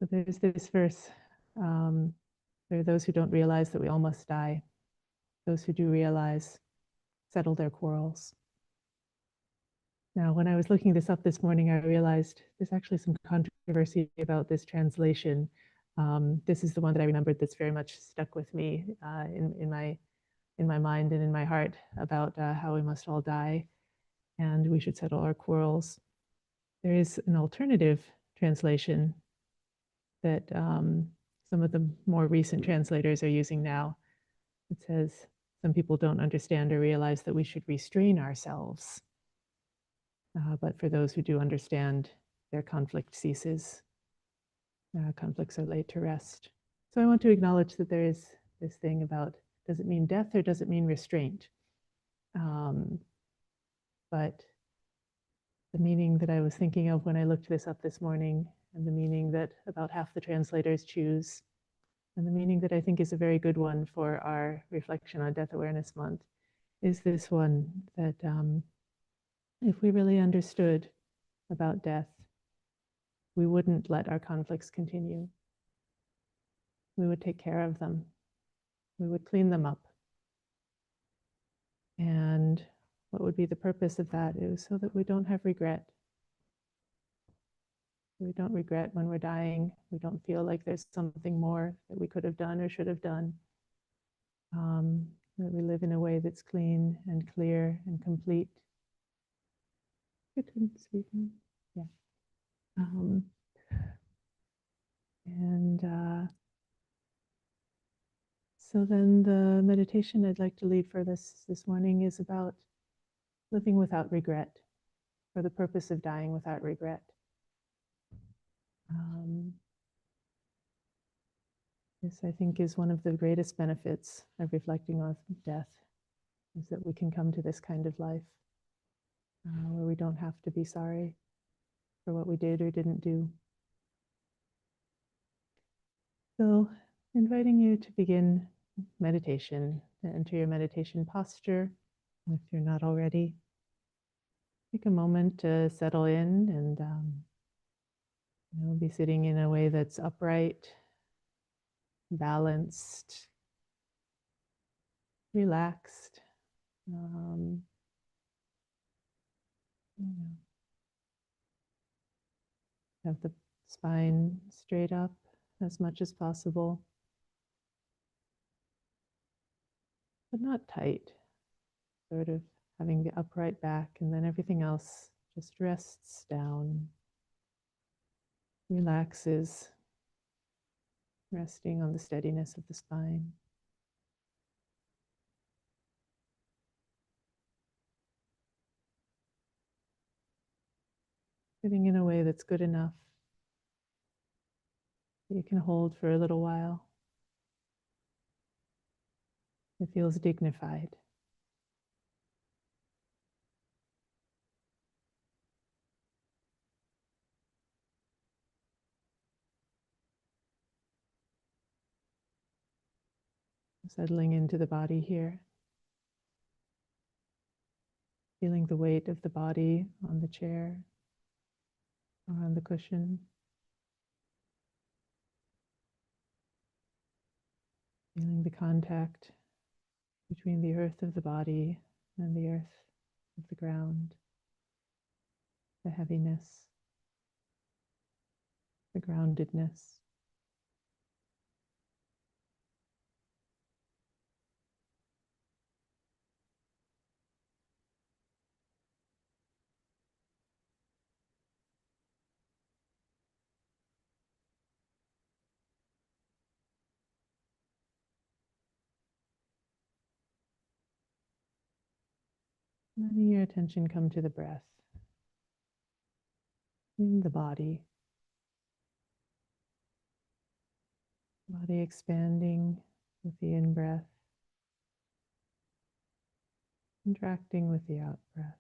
But there's this verse, there are those who don't realize that we all must die. Those who do realize settle their quarrels. Now, when I was looking this up this morning, I realized there's actually some controversy about this translation. This is the one that I remembered that's very much stuck with me in my mind and in my heart about how we must all die and we should settle our quarrels. There is an alternative translation that some of the more recent translators are using now. It says, some people don't understand or realize that we should restrain ourselves. But for those who do understand, their conflict ceases. Conflicts are laid to rest. So I want to acknowledge that there is this thing about, does it mean death or does it mean restraint? But the meaning that I was thinking of when I looked this up this morning, and the meaning that about half the translators choose, and the meaning that I think is a very good one for our reflection on Death Awareness Month, is this one that if we really understood about death, we wouldn't let our conflicts continue. We would take care of them. We would clean them up. And what would be the purpose of that is so that we don't have regret. We don't regret when we're dying. We don't feel like there's something more that we could have done or should have done. That we live in a way that's clean and clear and complete. Yeah. So then the meditation I'd like to lead for this morning is about living without regret, for the purpose of dying without regret. This, I think, is one of the greatest benefits of reflecting on death, is that we can come to this kind of life where we don't have to be sorry for what we did or didn't do. So, inviting you to begin meditation, to enter your meditation posture, if you're not already. Take a moment to settle in and be sitting in a way that's upright, balanced, relaxed. Have the spine straight up as much as possible, but not tight. Sort of having the upright back, and then everything else just rests down, relaxes, resting on the steadiness of the spine. Sitting in a way that's good enough that you can hold for a little while. It feels dignified. Settling into the body here. Feeling the weight of the body on the chair or on the cushion. Feeling the contact between the earth of the body and the earth of the ground. The heaviness, the groundedness. Letting your attention come to the breath in the body. Body expanding with the in-breath, contracting with the out-breath.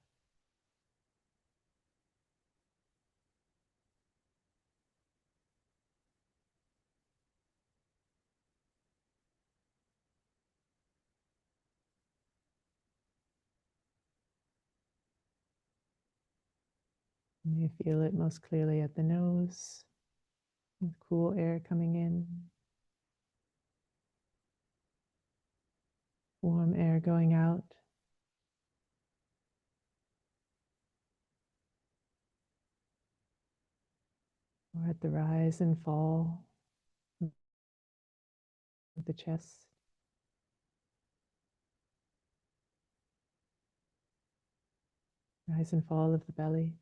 And you feel it most clearly at the nose, with cool air coming in, warm air going out. Or at the rise and fall of the chest. Rise and fall of the belly.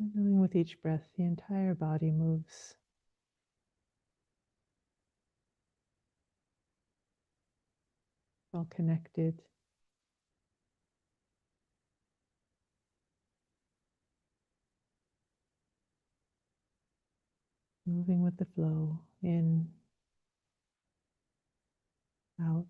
And knowing with each breath, the entire body moves. All connected. Moving with the flow, in, out.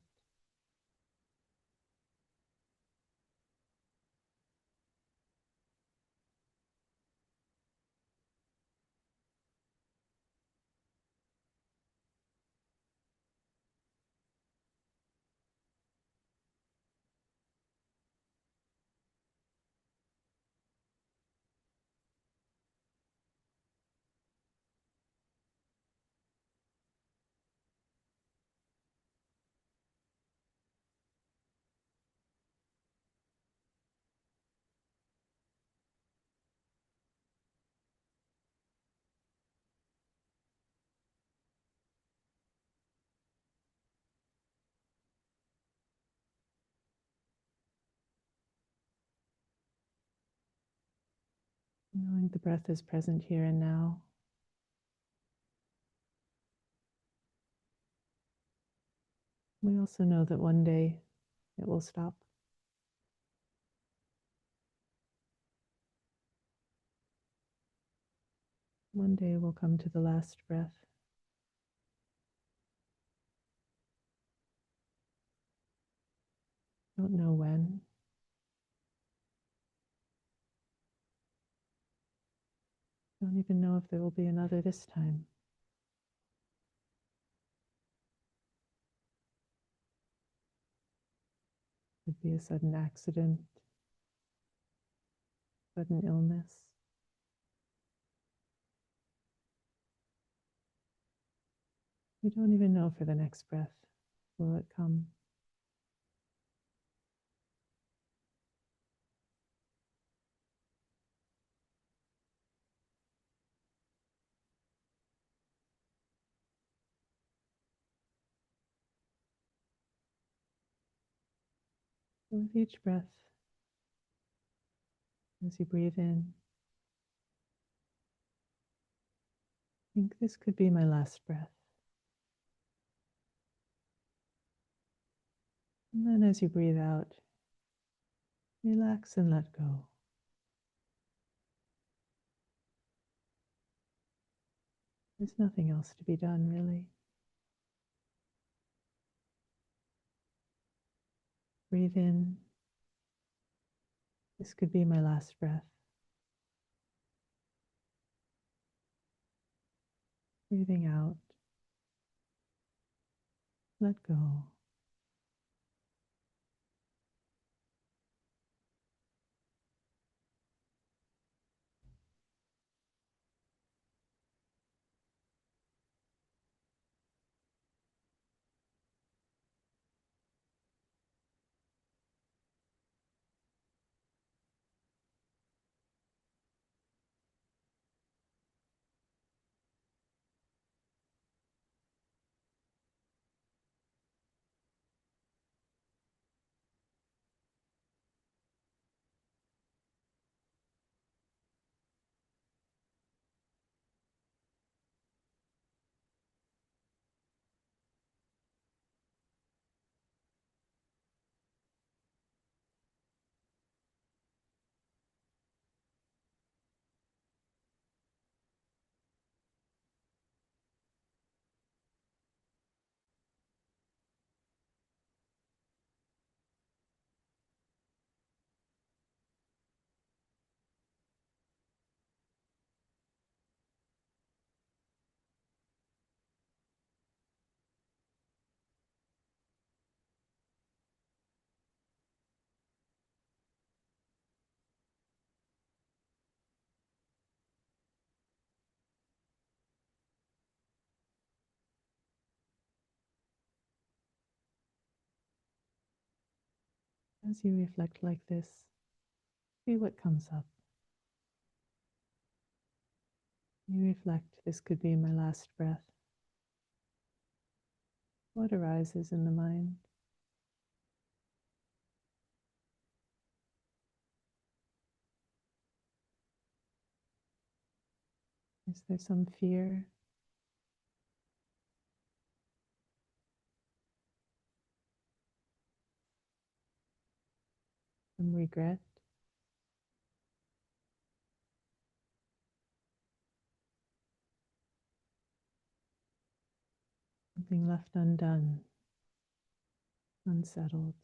Knowing the breath is present here and now. We also know that one day it will stop. One day we'll come to the last breath. Don't know when. Don't even know if there will be another this time. Could be a sudden accident, sudden illness. We don't even know for the next breath. Will it come? With each breath, as you breathe in, think this could be my last breath. And then as you breathe out, relax and let go. There's nothing else to be done, really. Breathe in. This could be my last breath. Breathing out. Let go. As you reflect like this, see what comes up. You reflect, this could be my last breath. What arises in the mind? Is there some fear? Some regret? Something left undone, unsettled?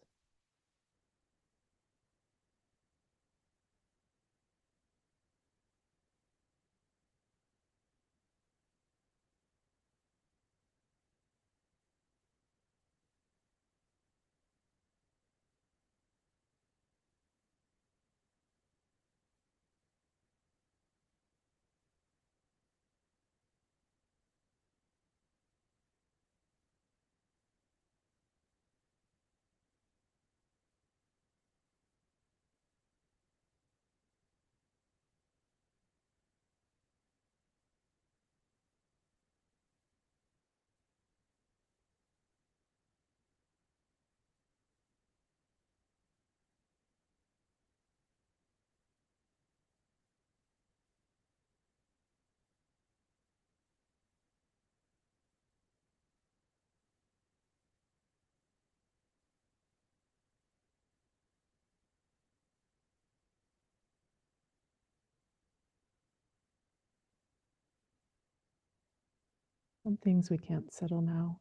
Some things we can't settle now.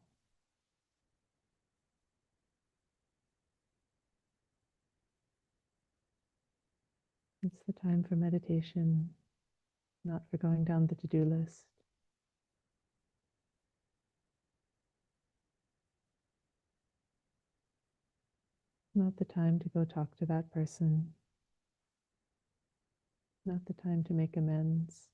It's the time for meditation, not for going down the to-do list. Not the time to go talk to that person. Not the time to make amends.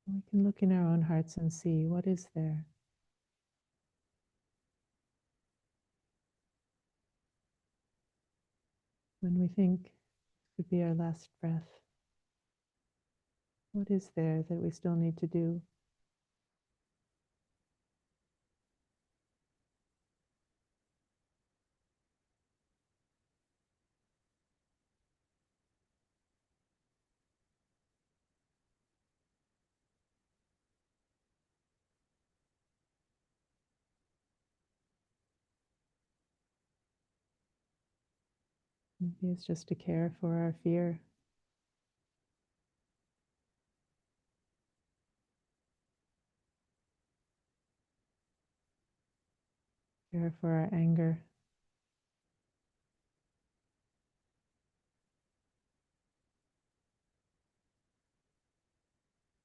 We can look in our own hearts and see what is there. When we think it could be our last breath, what is there that we still need to do? Maybe it's just to care for our fear. Care for our anger.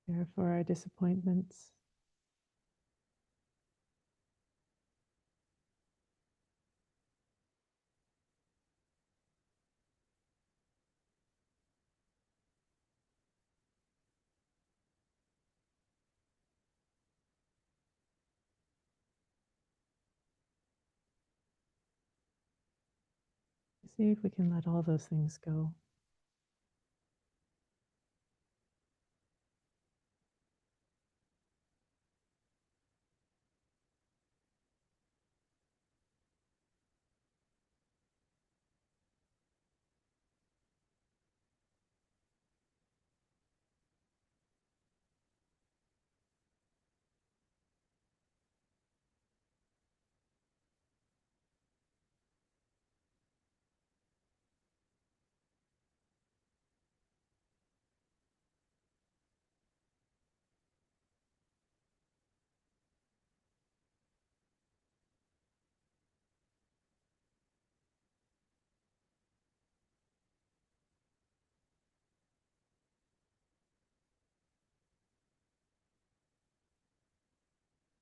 Care for our disappointments. See if we can let all those things go.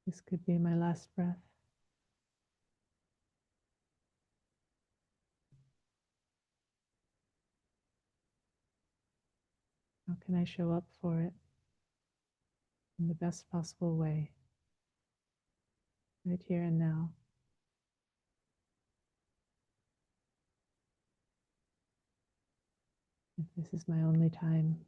This could be my last breath. How can I show up for it? in the best possible way, right here and now. If this is my only time,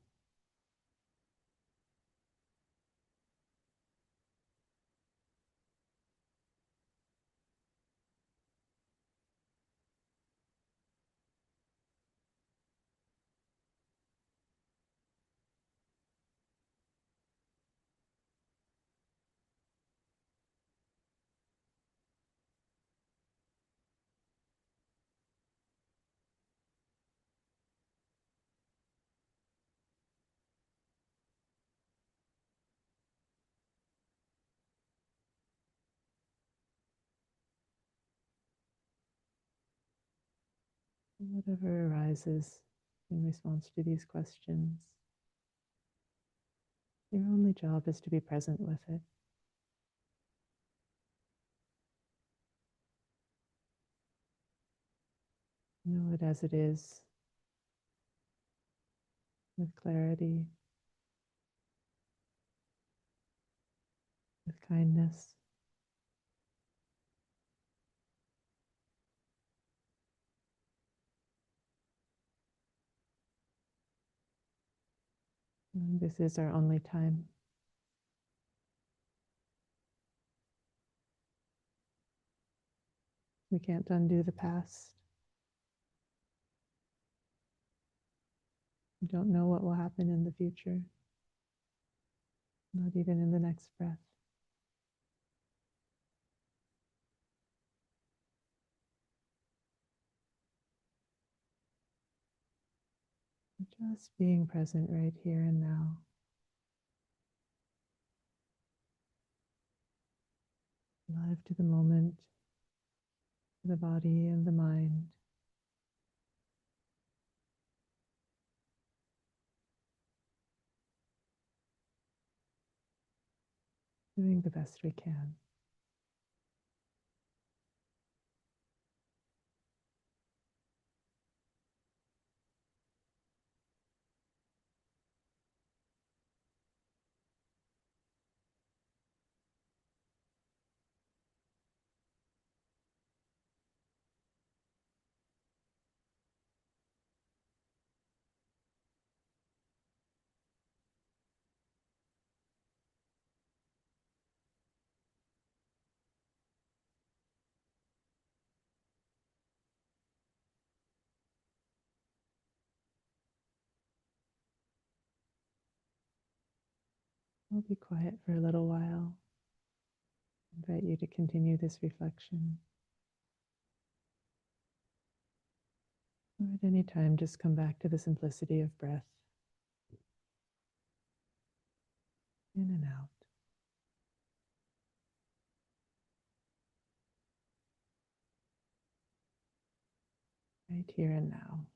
whatever arises in response to these questions, your only job is to be present with it. Know it as it is, with clarity, with kindness. And this is our only time. We can't undo the past. We don't know what will happen in the future, not even in the next breath. Just being present right here and now. Alive to the moment, to the body and the mind. Doing the best we can. I'll be quiet for a little while. I invite you to continue this reflection. Or at any time, just come back to the simplicity of breath. In and out. Right here and now.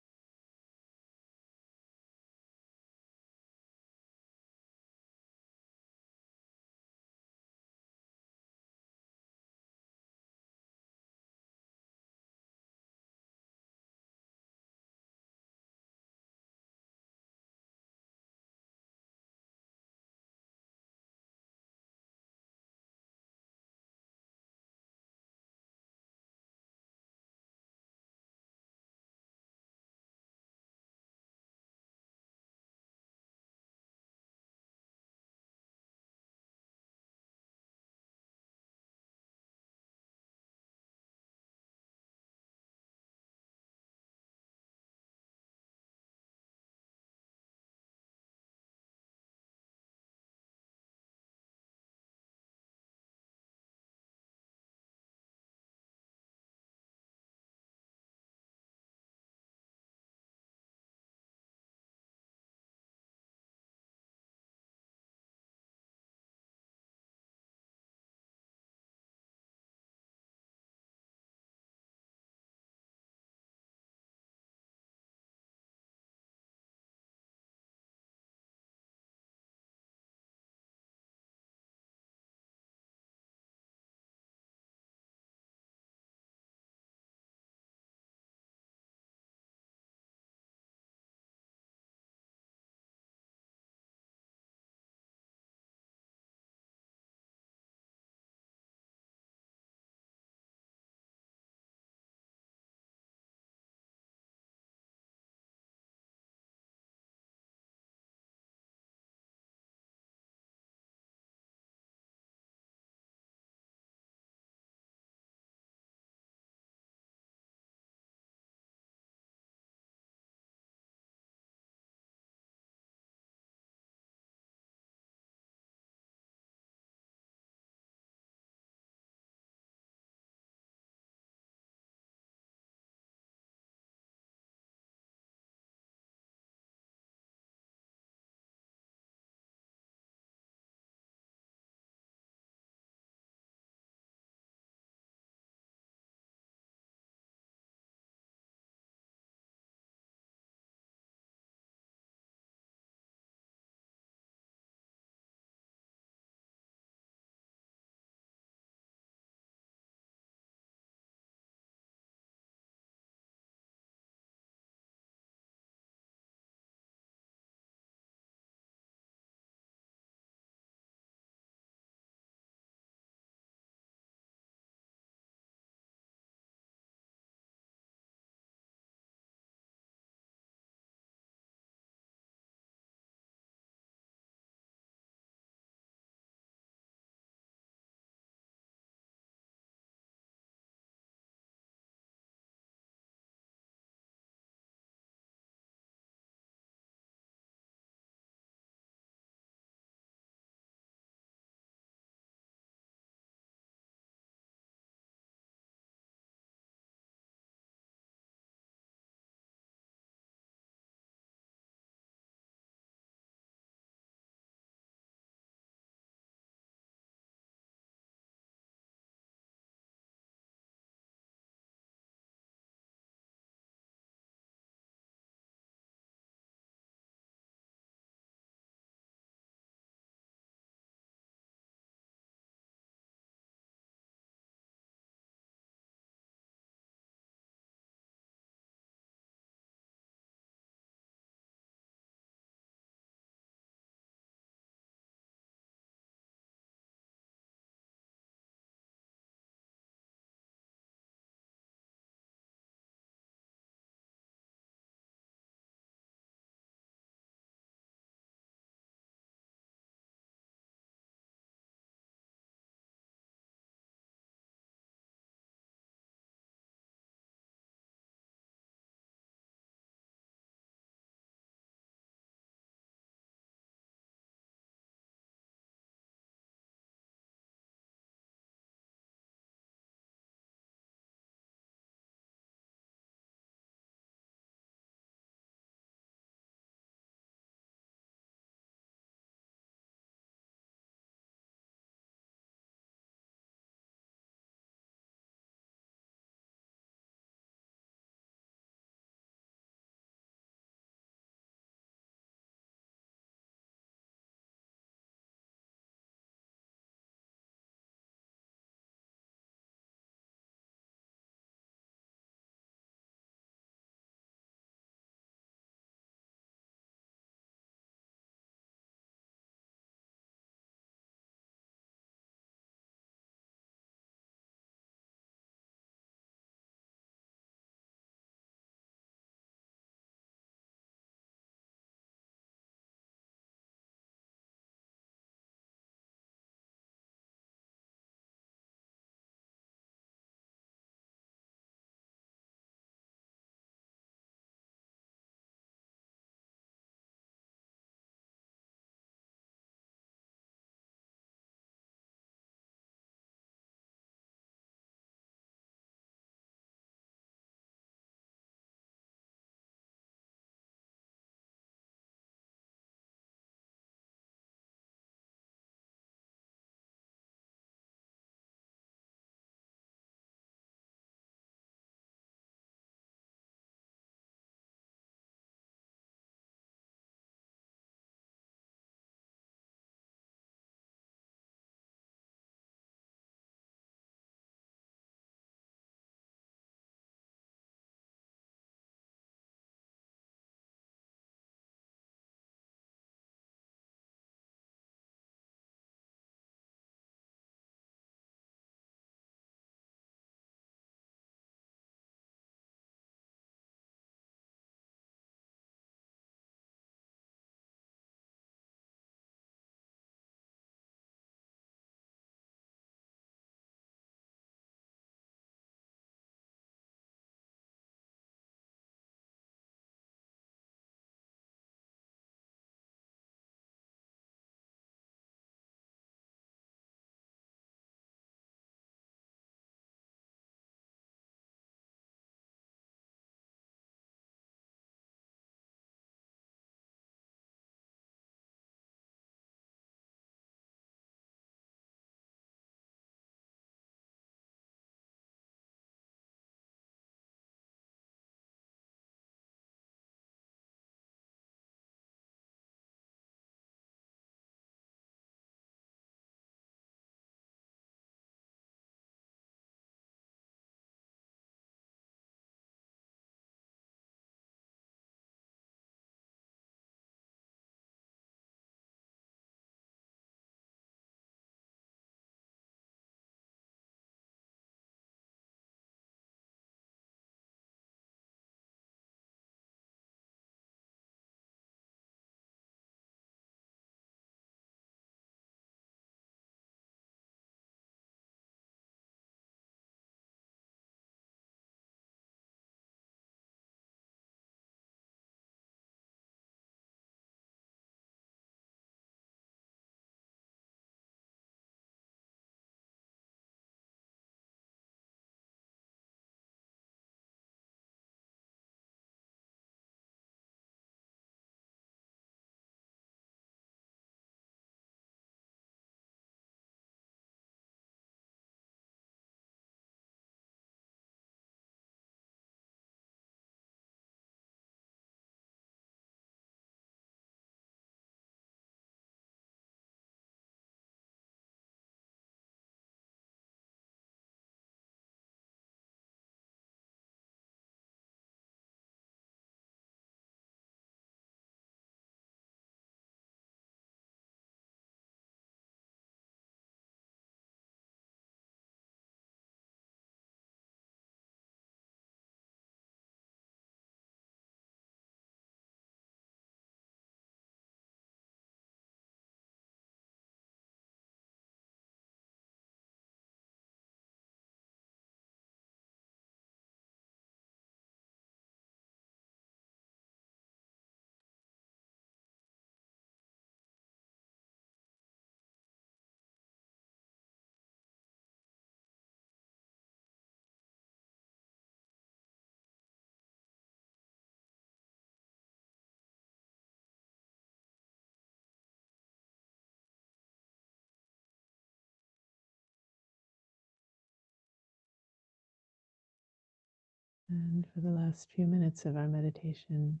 And for the last few minutes of our meditation,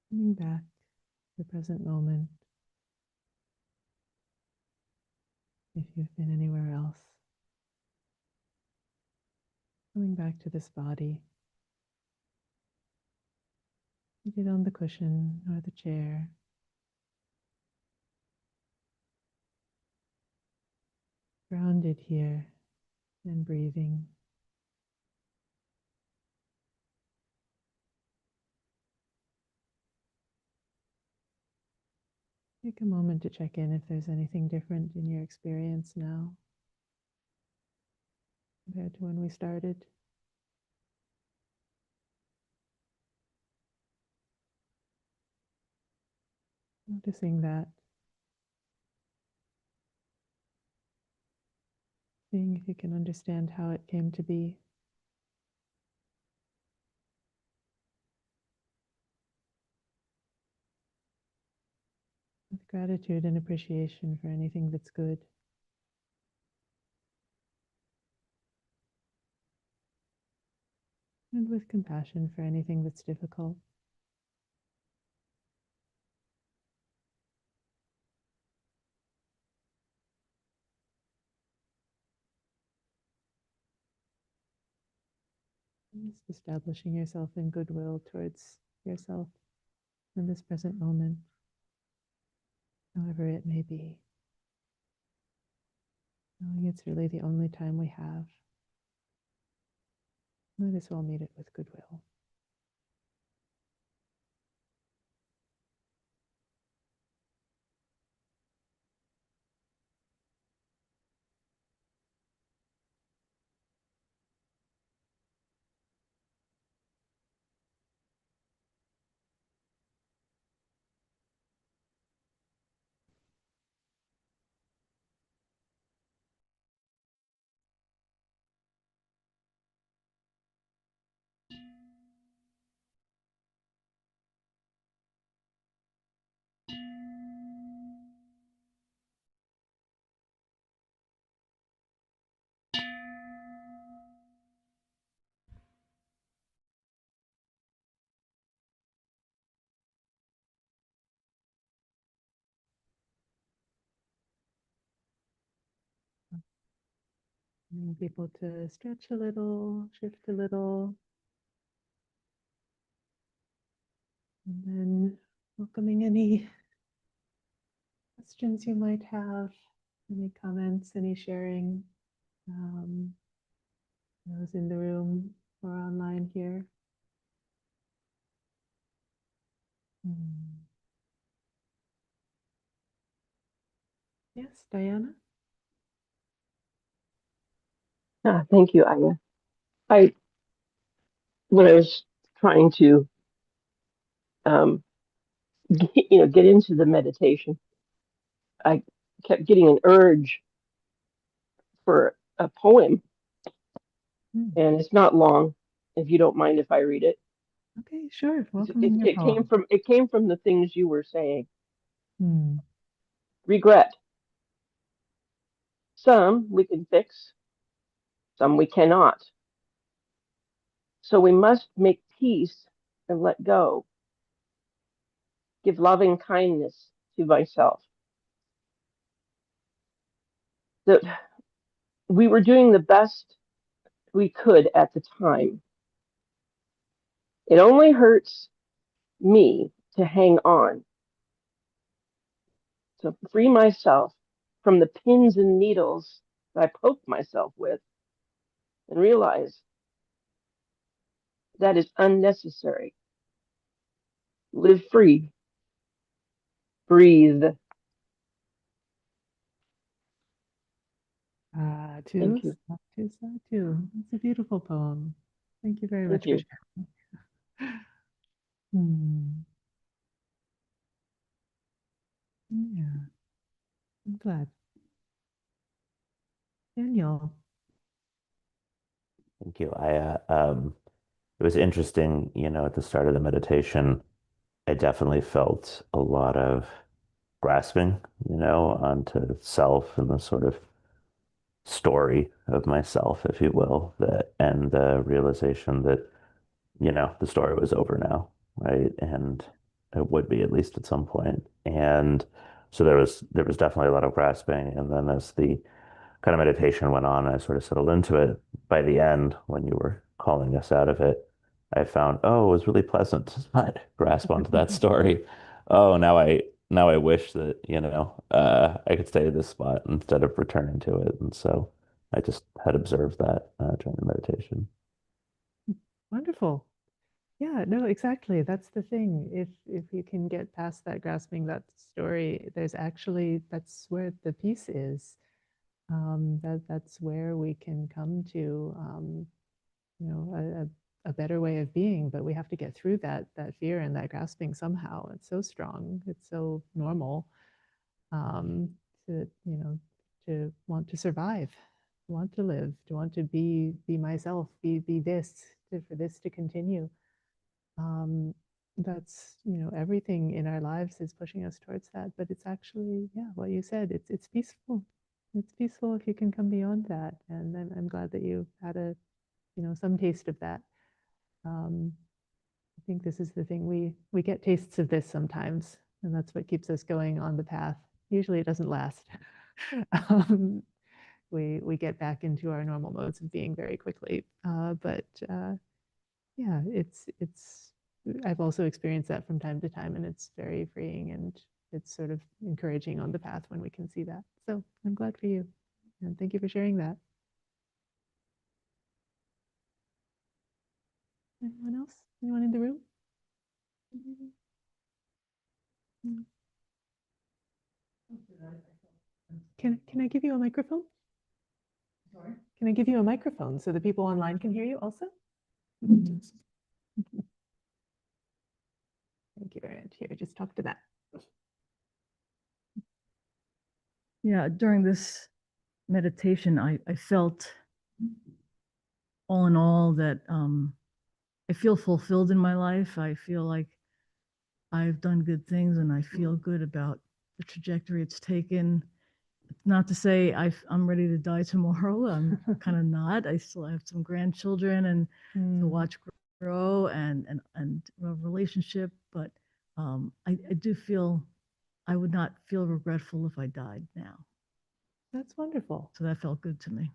coming back to the present moment. If you've been anywhere else, coming back to this body, seated on the cushion or the chair, grounded here and breathing. Take a moment to check in if there's anything different in your experience now compared to when we started. Noticing that, seeing if you can understand how it came to be. With gratitude and appreciation for anything that's good. And with compassion for anything that's difficult. Just establishing yourself in goodwill towards yourself in this present moment, however it may be. Knowing it's really the only time we have. Might as well meet it with goodwill. Wanting people to stretch a little, shift a little, and then welcoming any questions you might have, any comments, any sharing, those in the room or online here. Yes, Diana? Thank you, Aya. I when I was trying to get into the meditation, I kept getting an urge for a poem, and it's not long. If you don't mind if I read it, Okay, sure. it, Welcoming it, your it came poem. from it came from the things you were saying. Hmm. Regret. Some we can fix, some we cannot. So we must make peace and let go. Give loving kindness to myself. That we were doing the best we could at the time. It only hurts me to hang on, to free myself from the pins and needles that I poke myself with and realize that is unnecessary. Live free, breathe. Two, Thank you. two, two. It's a beautiful poem. Thank you very Thank much for you. sharing. Hmm. Yeah, I'm glad. Daniel. Thank you. It was interesting, at the start of the meditation, I definitely felt a lot of grasping, onto self and the sort of story of myself, if you will, that and the realization that, the story was over now, right? And it would be at least at some point. And so there was definitely a lot of grasping. And then as the kind of meditation went on, I sort of settled into it. By the end, when you were calling us out of it, I found, oh, it was really pleasant to not grasp onto that story. Oh, now I wish that, I could stay at this spot instead of returning to it. And so I just had observed that during the meditation. Wonderful. Yeah, no, exactly. That's the thing. If you can get past that grasping that story, that's where the peace is. That's where we can come to a better way of being, but we have to get through that fear and that grasping somehow. It's so strong. It's so normal um, to want to survive, to want to live, to want to be myself, be this, for this to continue. That's everything in our lives is pushing us towards that, but it's actually, yeah, what you said, it's peaceful. It's peaceful if you can come beyond that, and I'm glad that you had some taste of that. I think this is the thing, we get tastes of this sometimes, and that's what keeps us going on the path. Usually it doesn't last. um, we get back into our normal modes of being very quickly, but yeah, it's I've also experienced that from time to time, and it's very freeing, and it's sort of encouraging on the path when we can see that. So I'm glad for you, and thank you for sharing that. Anyone else? Anyone in the room? Can I give you a microphone? Sorry? Can I give you a microphone so the people online can hear you also? Thank you very much. Here, just talk to that. Yeah, during this meditation, I felt all in all that I feel fulfilled in my life. I feel like I've done good things, and I feel good about the trajectory it's taken. Not to say I'm ready to die tomorrow. I'm kind of not. I still have some grandchildren and to watch grow and a relationship, but I do feel I would not feel regretful if I died now. That's wonderful. So that felt good to me.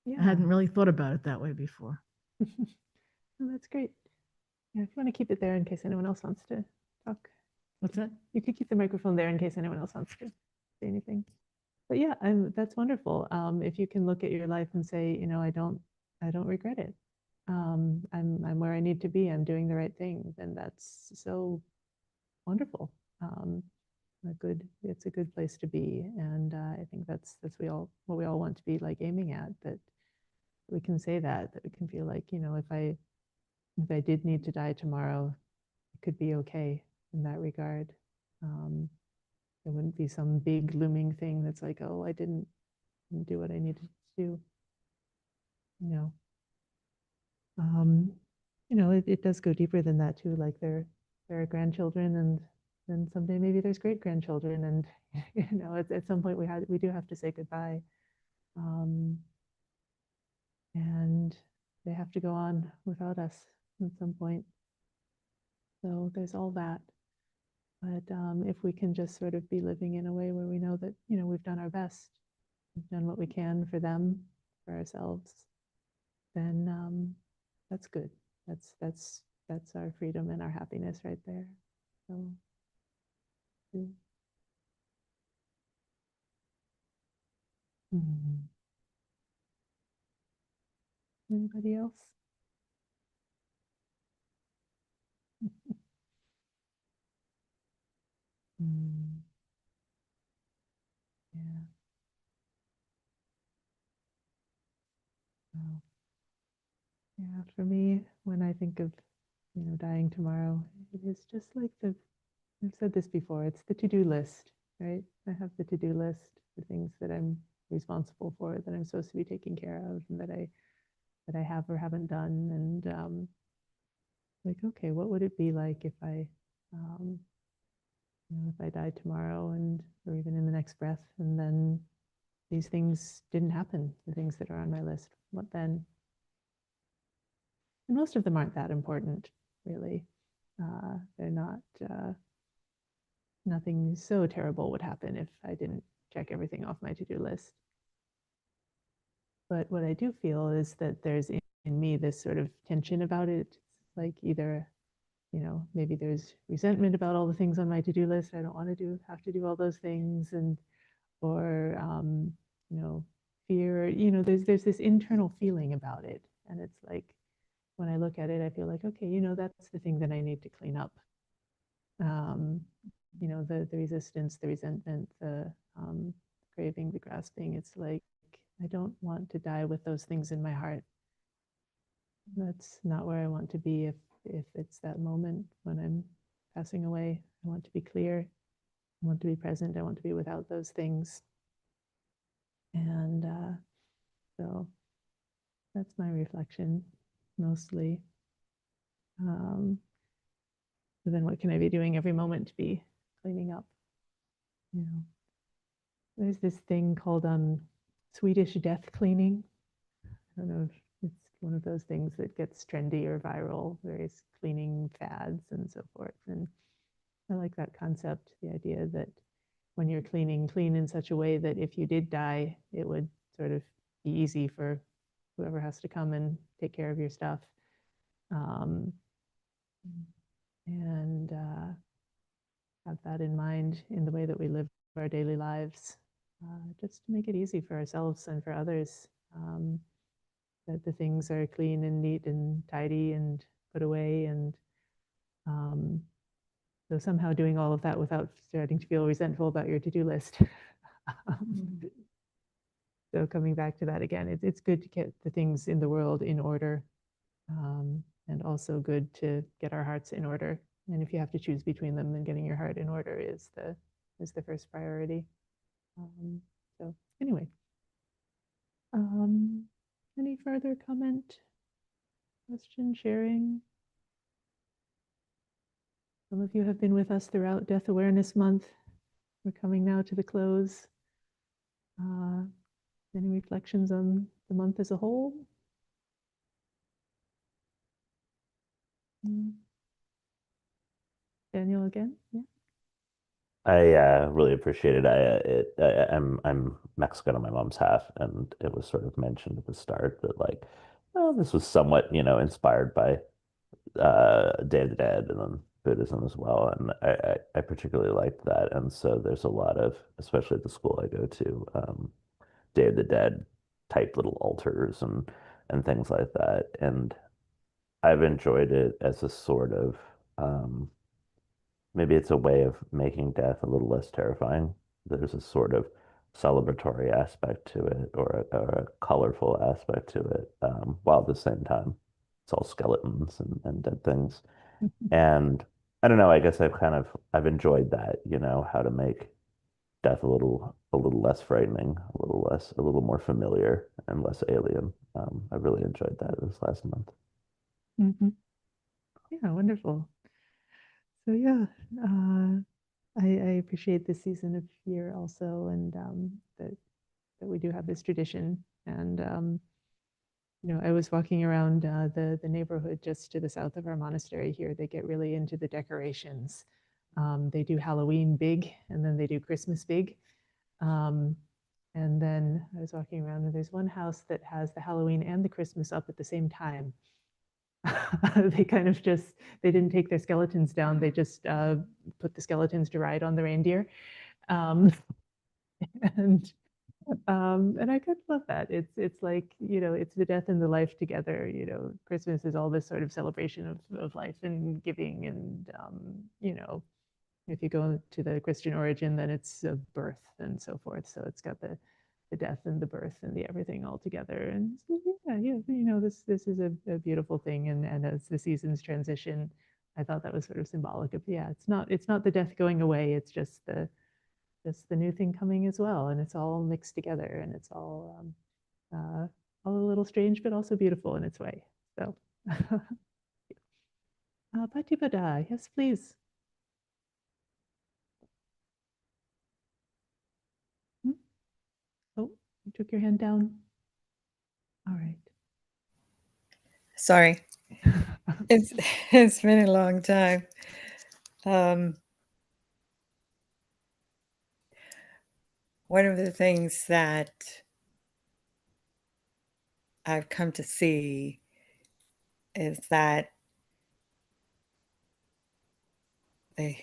Yeah. I hadn't really thought about it that way before. Oh, that's great. Yeah, if you want to keep it there in case anyone else wants to talk. What's that? You could keep the microphone there in case anyone else wants to say anything. But yeah, that's wonderful. If you can look at your life and say, I don't regret it. I'm where I need to be. I'm doing the right thing. Then that's so wonderful. It's a good place to be, and I think that's what we all want to be like aiming at. That we can say that we can feel like, if I did need to die tomorrow, it could be okay in that regard. There wouldn't be some big looming thing that's like, oh, I didn't do what I needed to do. It does go deeper than that too. Like there are grandchildren, and then someday maybe there's great grandchildren, and at some point we do have to say goodbye, and they have to go on without us at some point. So there's all that. But if we can just sort of be living in a way where we know that, we've done our best, we've done what we can for them, for ourselves, then that's good. That's our freedom and our happiness right there. So, yeah. Anybody else? Yeah. Wow. Yeah, for me, when I think of, dying tomorrow, it is just like I've said this before, it's the to-do list, right? I have the to-do list, the things that I'm responsible for, that I'm supposed to be taking care of, and that I have or haven't done. And like, okay, what would it be like if I died tomorrow, or even in the next breath, and then these things didn't happen, the things that are on my list, what then? And most of them aren't that important, really. They're not, nothing so terrible would happen if I didn't check everything off my to-do list. But what I do feel is that there's in me this sort of tension about it. It's like either, you know, maybe there's resentment about all the things on my to-do list. I don't want to have to do all those things, and or you know, fear. You know, there's this internal feeling about it, and it's like when I look at it, I feel like, okay, you know, that's the thing that I need to clean up. You know, the resistance, the resentment, the craving, the grasping. It's like I don't want to die with those things in my heart. That's not where I want to be if it's that moment when I'm passing away. I want to be clear. I want to be present. I want to be without those things. And so that's my reflection mostly. So then what can I be doing every moment to be cleaning up? You know, there's this thing called Swedish death cleaning. I don't know if it's one of those things that gets trendy or viral, various cleaning fads and so forth. And I like that concept, the idea that when you're cleaning, clean in such a way that if you did die, it would sort of be easy for whoever has to come and take care of your stuff. And have that in mind in the way that we live our daily lives, just to make it easy for ourselves and for others, that the things are clean and neat and tidy and put away. And so somehow doing all of that without starting to feel resentful about your to-do list. So coming back to that again, it's good to get the things in the world in order, and also good to get our hearts in order. And if you have to choose between them, then getting your heart in order is the first priority. So anyway, any further comment, question, sharing? Some of you have been with us throughout Death Awareness Month. We're coming now to the close. Any reflections on the month as a whole? Daniel again? Yeah. I really appreciate it. I'm Mexican on my mom's half, and it was sort of mentioned at the start that like, oh, this was somewhat, you know, inspired by Day of the Dead and then Buddhism as well, and I particularly liked that. And so there's a lot of, especially at the school I go to, Day of the Dead type little altars and things like that, and I've enjoyed it as a sort of maybe it's a way of making death a little less terrifying. There's a sort of celebratory aspect to it, or a colorful aspect to it, while at the same time it's all skeletons and dead things. And I don't know, I guess I've enjoyed that, you know, how to make death a little less frightening, a little more familiar and less alien. I really enjoyed that this last month. Mm-hmm. Yeah, wonderful. So yeah, I appreciate this season of year also, and that we do have this tradition. And you know, I was walking around the neighborhood just to the south of our monastery here. They get really into the decorations. They do Halloween big, and then they do Christmas big. And then I was walking around, and there's one house that has the Halloween and the Christmas up at the same time. They kind of just, they didn't take their skeletons down. They just put the skeletons to ride on the reindeer. And I kind of love that. It's like, you know, it's the death and the life together. You know, Christmas is all this sort of celebration of life and giving. And, you know, if you go to the Christian origin, then it's a birth and so forth. So it's got the death and the birth and the everything all together. And so, yeah, you know, this is a beautiful thing. And as the seasons transition, I thought that was sort of symbolic of, yeah, it's not the death going away. It's just the new thing coming as well. And it's all mixed together, and it's all a little strange, but also beautiful in its way. So, Patipada, yes, please. Hmm? Oh. You took your hand down. All right. Sorry, it's been a long time. One of the things that I've come to see is that the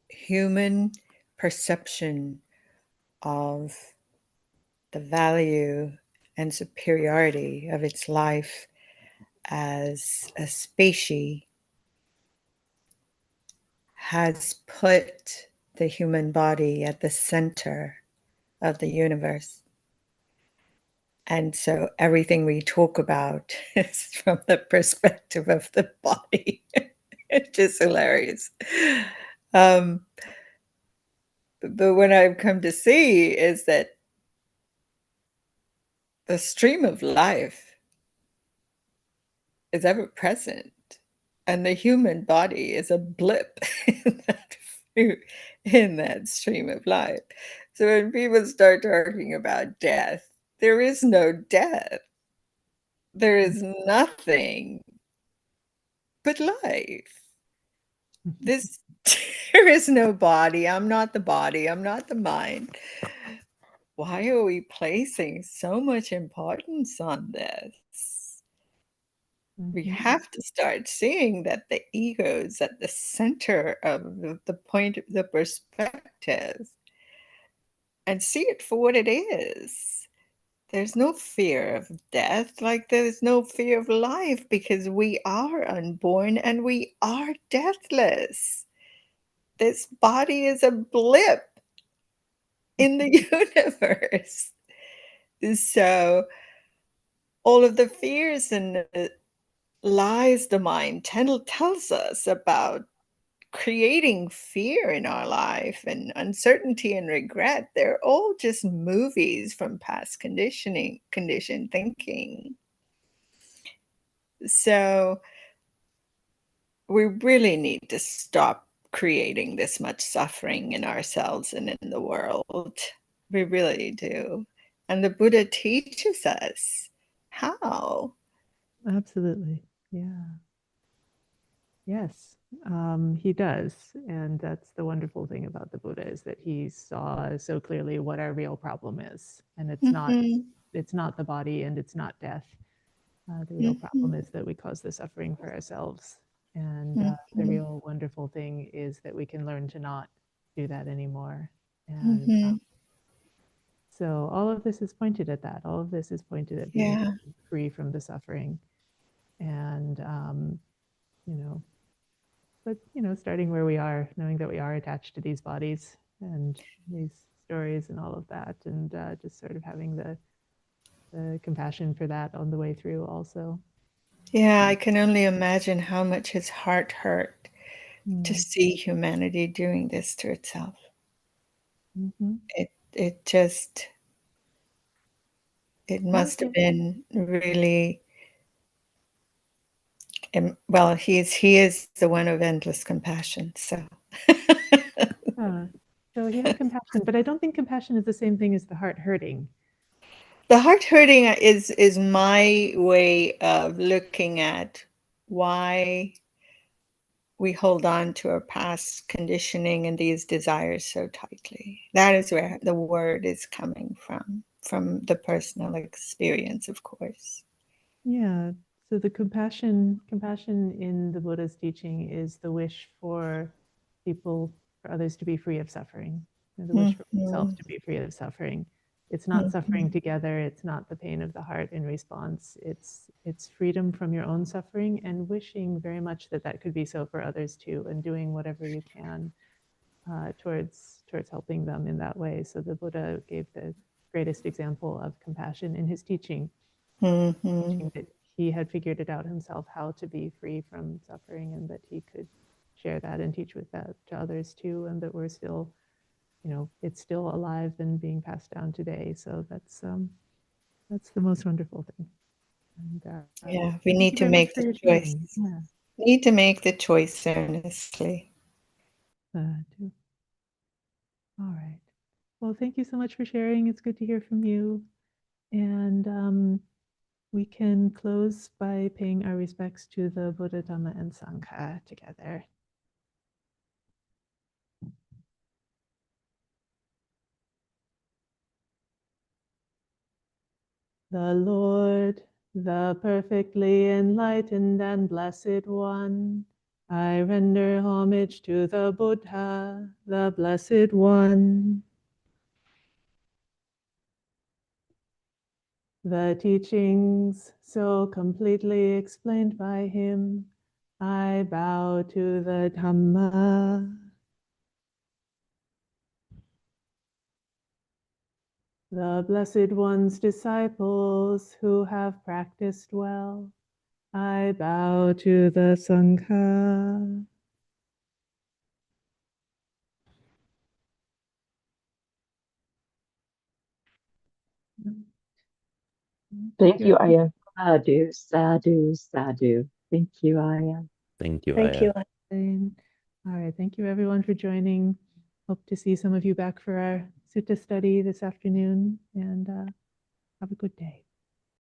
human perception of the value and superiority of its life as a species has put the human body at the center of the universe. And so everything we talk about is from the perspective of the body. It's just hilarious. But what I've come to see is that the stream of life is ever present, and the human body is a blip in that stream of life. So when people start talking about death, there is no death. There is nothing but life. This there is no body. I'm not the body. I'm not the mind. Why are we placing so much importance on this? We have to start seeing that the ego is at the center of the point, the perspective, and see it for what it is. There's no fear of death, like there's no fear of life, because we are unborn and we are deathless. This body is a blip in the universe. So all of the fears and the lies the mind tells us about creating fear in our life and uncertainty and regret, they're all just movies from past conditioned thinking. So we really need to stop creating this much suffering in ourselves and in the world. We really do. And the Buddha teaches us how. Absolutely. Yeah. Yes, he does. And that's the wonderful thing about the Buddha, is that he saw so clearly what our real problem is. And it's not the body and it's not death. The real problem is that we cause the suffering for ourselves. And the real wonderful thing is that we can learn to not do that anymore. And so all of this is pointed at that. All of this is pointed at being free from the suffering. And, but, starting where we are, knowing that we are attached to these bodies and these stories and all of that, and just sort of having the compassion for that on the way through also. Yeah, I can only imagine how much his heart hurt to see humanity doing this to itself. It must have been really, well, he is the one of endless compassion, so. So he had compassion, but I don't think compassion is the same thing as the heart hurting. The heart hurting is my way of looking at why we hold on to our past conditioning and these desires so tightly. That is where the word is coming from the personal experience, of course. Yeah. So the compassion in the Buddha's teaching is the wish for others to be free of suffering, the wish for oneself to be free of suffering. It's not suffering together. It's not the pain of the heart in response. It's freedom from your own suffering and wishing very much that could be so for others too, and doing whatever you can towards helping them in that way. So the Buddha gave the greatest example of compassion in his teaching. Teaching that he had figured it out himself how to be free from suffering, and that he could share that and teach with that to others too, and that we're still, it's still alive and being passed down today. So that's the most wonderful thing. And, we need to make the choice. Yeah. Need to make the choice earnestly. All right. Well, thank you so much for sharing. It's good to hear from you. And we can close by paying our respects to the Buddha, Dhamma, and Sangha together. The Lord, the perfectly enlightened and blessed one, I render homage to the Buddha, the Blessed One. The teachings so completely explained by him, I bow to the Dhamma. The Blessed One's disciples who have practiced well, I bow to the Sangha. Thank you, Aya. Sadhu, sadhu, sadhu. Thank you, Aya. Thank you, Thank you. Aya. All right, thank you everyone for joining. Hope to see some of you back for our sutta study this afternoon, and have a good day.